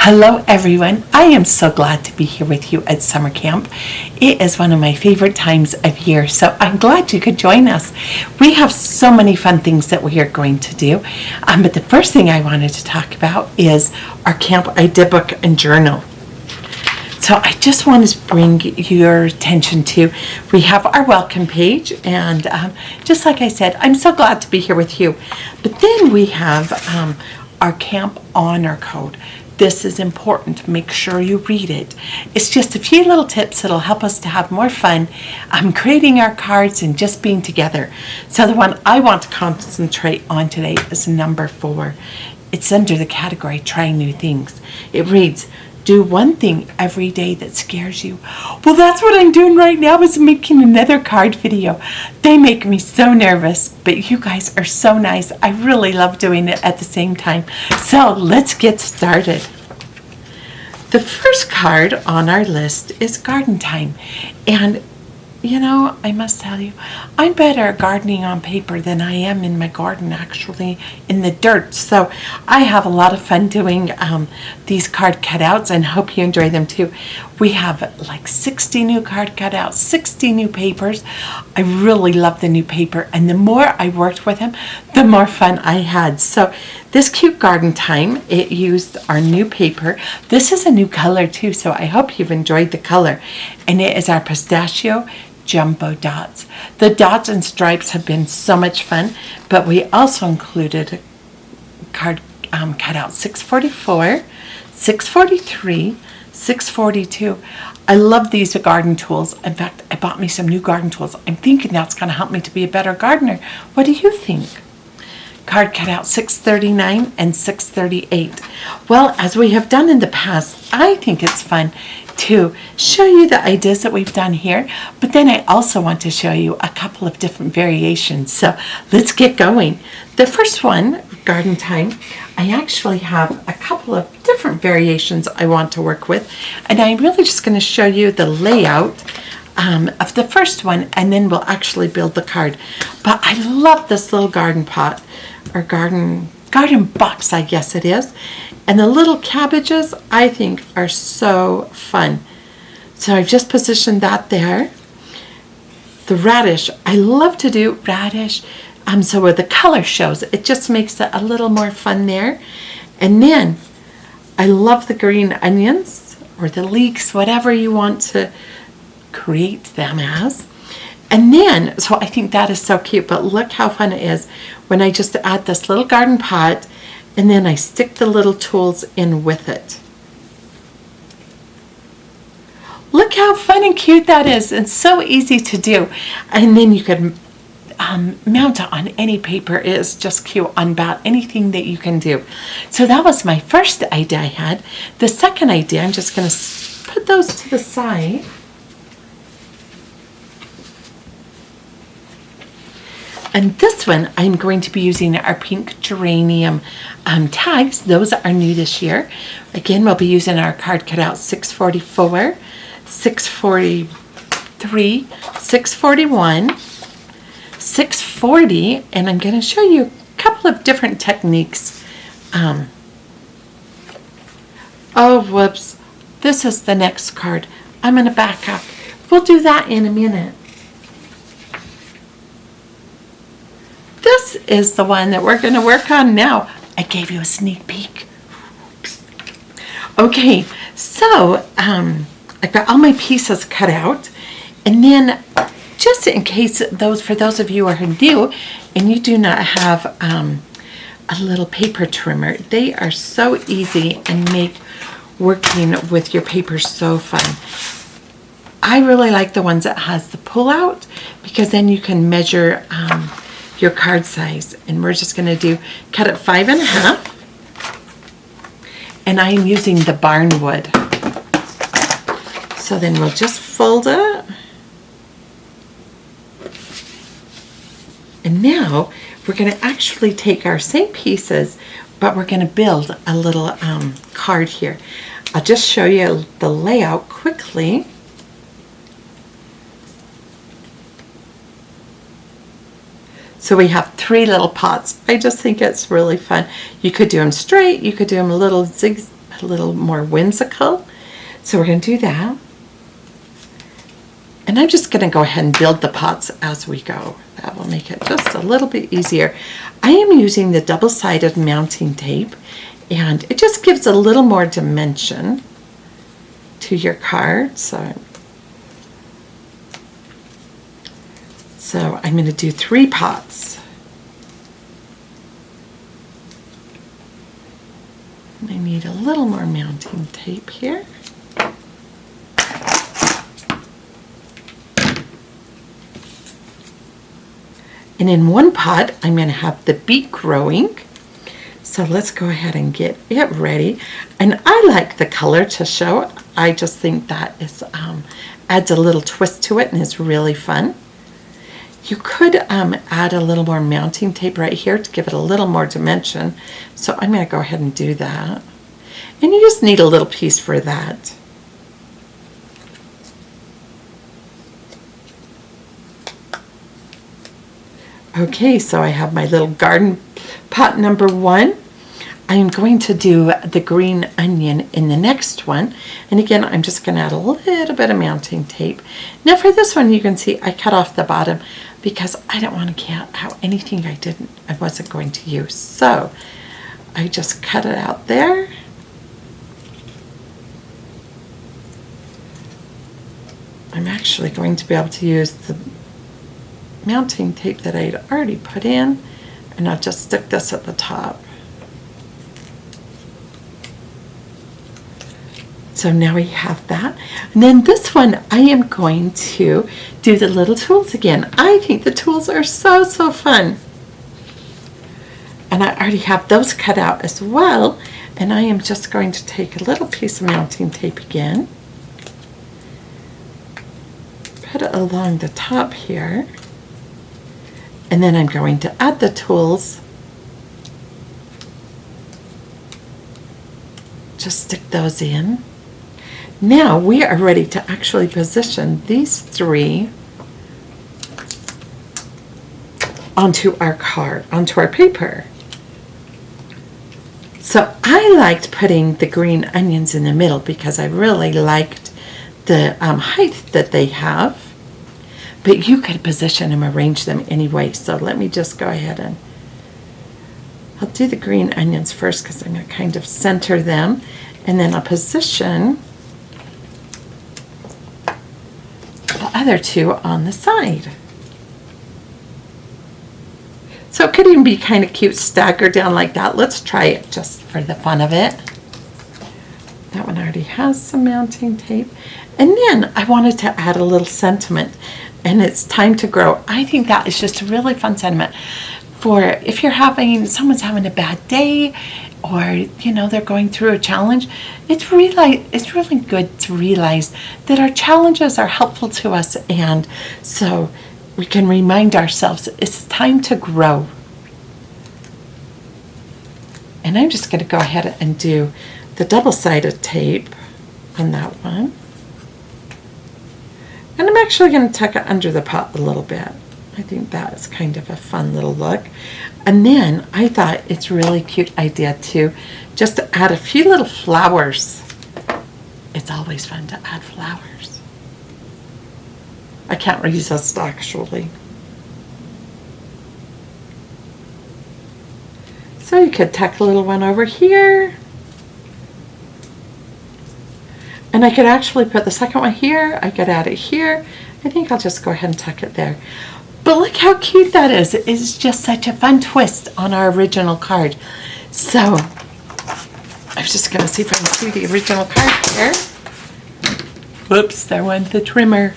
Hello everyone, I am so glad to be here with you at summer camp. It is one of my favorite times of year, so I'm glad you could join us. We have so many fun things that we are going to do, but the first thing I wanted to talk about is our camp idea book and journal. So I just want to bring your attention to, we have our welcome page, and just like I said, I'm so glad to be here with you. But then we have our camp honor code. This is important. Make sure you read it. It's just a few little tips that'll help us to have more fun creating our cards and just being together. So the one I want to concentrate on today is number 4. It's under the category Try New Things. It reads, do one thing every day that scares you. Well, that's what I'm doing right now, is making another card video. They make me so nervous, but you guys are so nice. I really love doing it at the same time. So let's get started. The first card on our list is garden time. And you know, I must tell you, I'm better at gardening on paper than I am in my garden, actually, in the dirt. So I have a lot of fun doing these card cutouts, and hope you enjoy them too. We have like 60 new card cutouts, 60 new papers. I really love the new paper, and the more I worked with them, the more fun I had. So this cute garden time, it used our new paper. This is a new color too, so I hope you've enjoyed the color. And it is our pistachio jumbo dots. The dots and stripes have been so much fun, but we also included card cutout 644, 643, 642. I love these garden tools. In fact, I bought me some new garden tools. I'm thinking that's going to help me to be a better gardener. What do you think? Card cutout 639 and 638. Well, as we have done in the past, I think it's fun to show you the ideas that we've done here, but then I also want to show you a couple of different variations. So let's get going. The first one, garden time, I actually have a couple of different variations I want to work with, and I'm really just going to show you the layout of the first one, and then we'll actually build the card. But I love this little garden pot, or garden box, I guess it is. And the little cabbages, I think, are so fun. So I've just positioned that there. The radish, I love to do radish. So where the color shows, it just makes it a little more fun there. And then I love the green onions, or the leeks, whatever you want to create them as. And then, so I think that is so cute, but look how fun it is when I just add this little garden pot, and then I stick the little tools in with it. Look how fun and cute that is, and so easy to do. And then you can mount it on any paper. It is just cute on about anything that you can do. So that was my first idea I had. The second idea, I'm just going to put those to the side. And this one, I'm going to be using our pink geranium tags. Those are new this year. Again, we'll be using our card cutout 644, 643, 641, 640, and I'm going to show you a couple of different techniques. Oh, whoops. This is the next card. I'm going to back up. We'll do that in a minute. This is the one that we're going to work on now. I gave you a sneak peek. Oops. Okay, so I've got all my pieces cut out, and then just in case for those of you who are new and you do not have a little paper trimmer, they are so easy and make working with your paper so fun. I really like the ones that has the pull out, because then you can measure your card size, and we're just going to cut it 5.5, and I'm using the barn wood. So then we'll just fold it, and now we're going to actually take our same pieces, but we're going to build a little card here. I'll just show you the layout quickly. So we have 3 little pots. I just think it's really fun. You could do them straight, you could do them a little a little more whimsical. So we're going to do that. And I'm just going to go ahead and build the pots as we go. That will make it just a little bit easier. I am using the double-sided mounting tape, and it just gives a little more dimension to your card. So I'm going to do 3 pots. I need a little more mounting tape here. And in one pot, I'm going to have the beet growing. So let's go ahead and get it ready. And I like the color to show. I just think that is adds a little twist to it and is really fun. You could add a little more mounting tape right here to give it a little more dimension. So I'm going to go ahead and do that. And you just need a little piece for that. Okay, so I have my little garden pot number 1. I'm going to do the green onion in the next one. And again, I'm just going to add a little bit of mounting tape. Now for this one, you can see I cut off the bottom because I don't want to cut out anything I wasn't going to use. So I just cut it out there. I'm actually going to be able to use the mounting tape that I had already put in, and I'll just stick this at the top. So now we have that. And then this one, I am going to do the little tools again. I think the tools are so fun. And I already have those cut out as well. And I am just going to take a little piece of mounting tape again, put it along the top here. And then I'm going to add the tools. Just stick those in. Now we are ready to actually position these 3 onto our card, onto our paper. So I liked putting the green onions in the middle because I really liked the height that they have. But you could position them, arrange them anyway. So let me just go ahead and I'll do the green onions first because I'm going to kind of center them. And then I'll position the other 2 on the side. So it could even be kind of cute staggered down like that. Let's try it just for the fun of it. That one already has some mounting tape. And then I wanted to add a little sentiment. And it's time to grow. I think that is just a really fun sentiment for if someone's having a bad day, or they're going through a challenge. It's really good to realize that our challenges are helpful to us, and so we can remind ourselves it's time to grow. And I'm just going to go ahead and do the double-sided tape on that one. And I'm actually going to tuck it under the pot a little bit. I think that is kind of a fun little look. And then I thought it's a really cute idea to just add a few little flowers. It's always fun to add flowers. I can't resist, actually. So you could tuck a little one over here. And I could actually put the second one here. I could add it here. I think I'll just go ahead and tuck it there. But look how cute that is. It's just such a fun twist on our original card. So I'm just going to see if I can see the original card here. Whoops, there went the trimmer.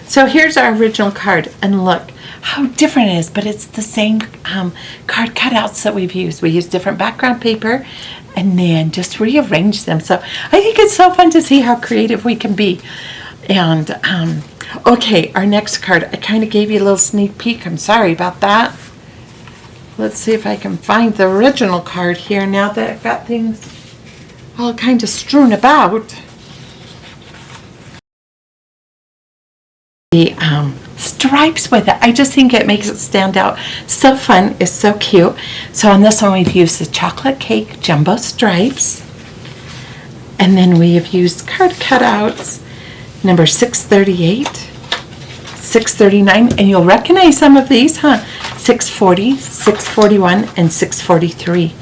So here's our original card. And look how different it is, but it's the same card cutouts that we've used. We use different background paper and then just rearrange them. So I think it's so fun to see how creative we can be. And okay, our next card, I kind of gave you a little sneak peek. I'm sorry about that. Let's see if I can find the original card here now that I've got things all kind of strewn about. The stripes with it. I just think it makes it stand out. So fun. It's so cute. So on this one, we've used the chocolate cake jumbo stripes. And then we have used card cutouts, number 638, 639, and you'll recognize some of these, huh? 640, 641, and 643.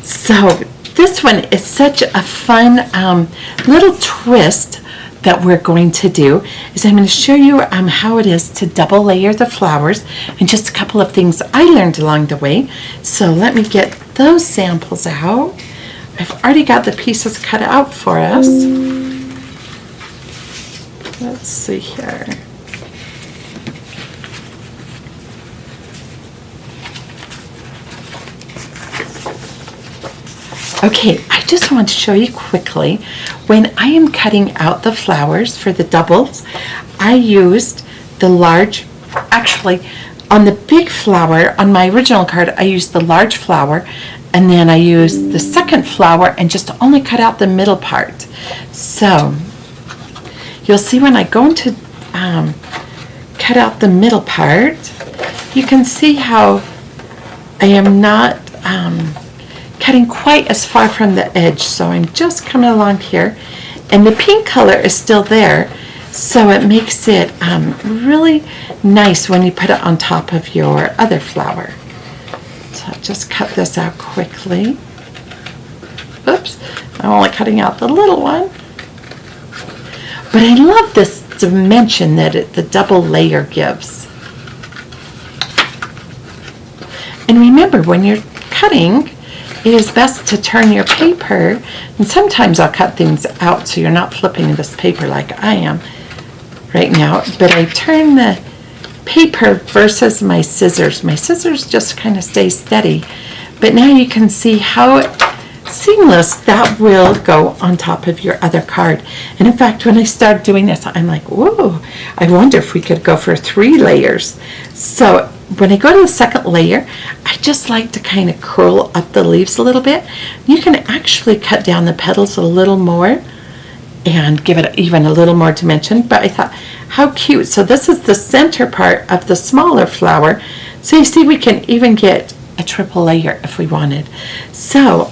So this one is such a fun little twist that we're going to do is I'm going to show you how it is to double layer the flowers and just a couple of things I learned along the way. So let me get those samples out. I've already got the pieces cut out for us. Let's see here. Okay, I just want to show you quickly, when I am cutting out the flowers for the doubles, I used the large, actually on the big flower, on my original card, I used the large flower, and then I used the second flower and just only cut out the middle part. So you'll see when I go into cut out the middle part, you can see how I am not cutting quite as far from the edge, so I'm just coming along here, and the pink color is still there, so it makes it really nice when you put it on top of your other flower. So I'll just cut this out quickly. Oops, I'm only cutting out the little one. But I love this dimension that the double layer gives. And remember, when you're cutting, it is best to turn your paper, and sometimes I'll cut things out so you're not flipping this paper like I am right now, but I turn the paper versus my scissors. My scissors just kind of stay steady, but now you can see how seamless that will go on top of your other card. And in fact, when I started doing this, I'm like, whoa, I wonder if we could go for 3 layers. So when I go to the second layer, I just like to kind of curl up the leaves a little bit. You can actually cut down the petals a little more and give it even a little more dimension, but I thought, how cute. So this is the center part of the smaller flower. So you see, we can even get a triple layer if we wanted. So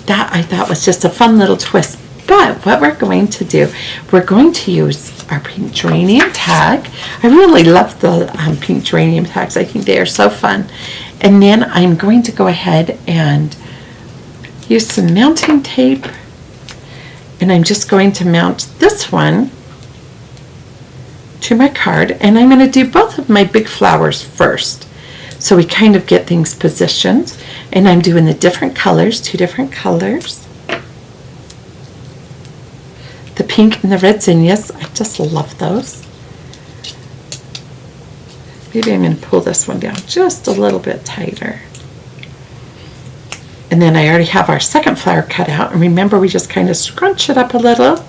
that I thought was just a fun little twist. But what we're going to do, we're going to use our pink geranium tag. I really love the pink geranium tags. I think they are so fun. And then I'm going to go ahead and use some mounting tape. And I'm just going to mount this one to my card. And I'm going to do both of my big flowers first, so we kind of get things positioned. And I'm doing the different colors, 2 different colors. The pink and the red zinnias, I just love those. Maybe I'm going to pull this one down just a little bit tighter. And then I already have our second flower cut out. And remember, we just kind of scrunch it up a little,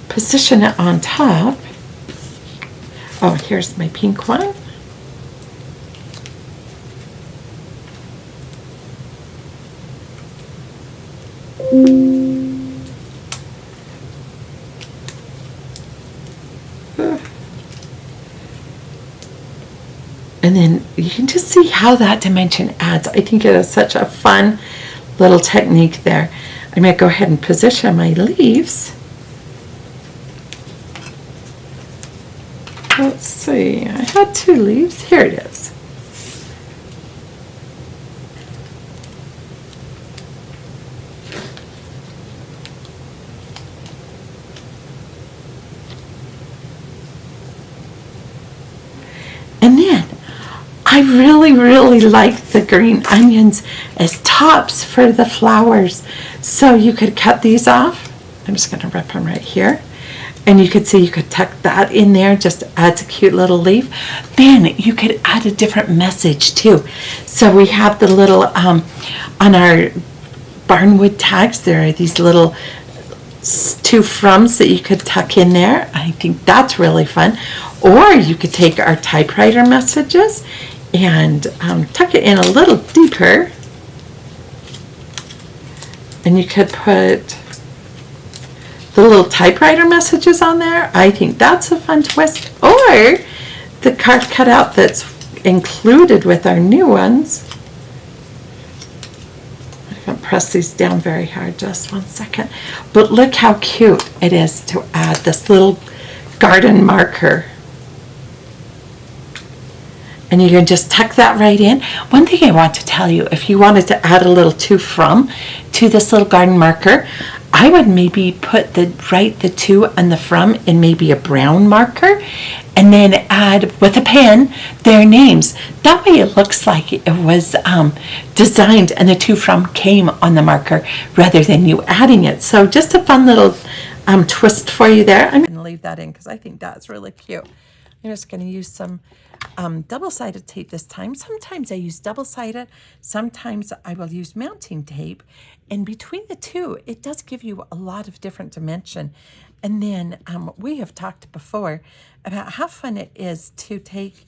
position it on top. Oh, here's my pink one. And then you can just see how that dimension adds. I think it is such a fun little technique there. I'm going to go ahead and position my leaves. Let's see, I had 2 leaves. Here it is. And then I really like the green onions as tops for the flowers. So you could cut these off. I'm just going to rip them right here. And you could see you could tuck that in there, just adds a cute little leaf. Then you could add a different message too. So we have the little, on our barnwood tags, there are these little 2 froms that you could tuck in there. I think that's really fun. Or you could take our typewriter messages and tuck it in a little deeper. And you could put the little typewriter messages on there. I think that's a fun twist. Or the card cutout that's included with our new ones. I'm going to press these down very hard, just 1 second. But look how cute it is to add this little garden marker. And you can just tuck that right in. One thing I want to tell you, if you wanted to add a little to from to this little garden marker, I would maybe put the to and the from in maybe a brown marker, and then add with a pen their names. That way it looks like it was designed and the to from came on the marker rather than you adding it. So just a fun little twist for you there. I'm going to leave that in because I think that's really cute. I'm just going to use some double-sided tape this time. Sometimes I use double-sided, sometimes I will use mounting tape. And between the two, it does give you a lot of different dimension. And then we have talked before about how fun it is to take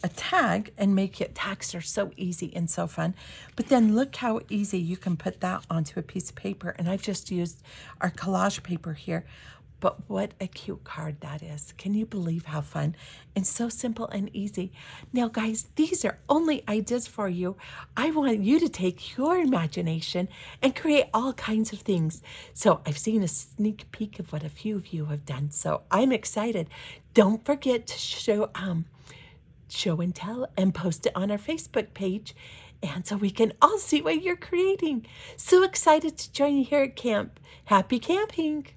a tag and make it. Tags are so easy and so fun. But then look how easy you can put that onto a piece of paper. And I've just used our collage paper here. But what a cute card that is. Can you believe how fun? And so simple and easy. Now, guys, these are only ideas for you. I want you to take your imagination and create all kinds of things. So I've seen a sneak peek of what a few of you have done. So I'm excited. Don't forget to show and tell and post it on our Facebook page. And so we can all see what you're creating. So excited to join you here at camp. Happy camping.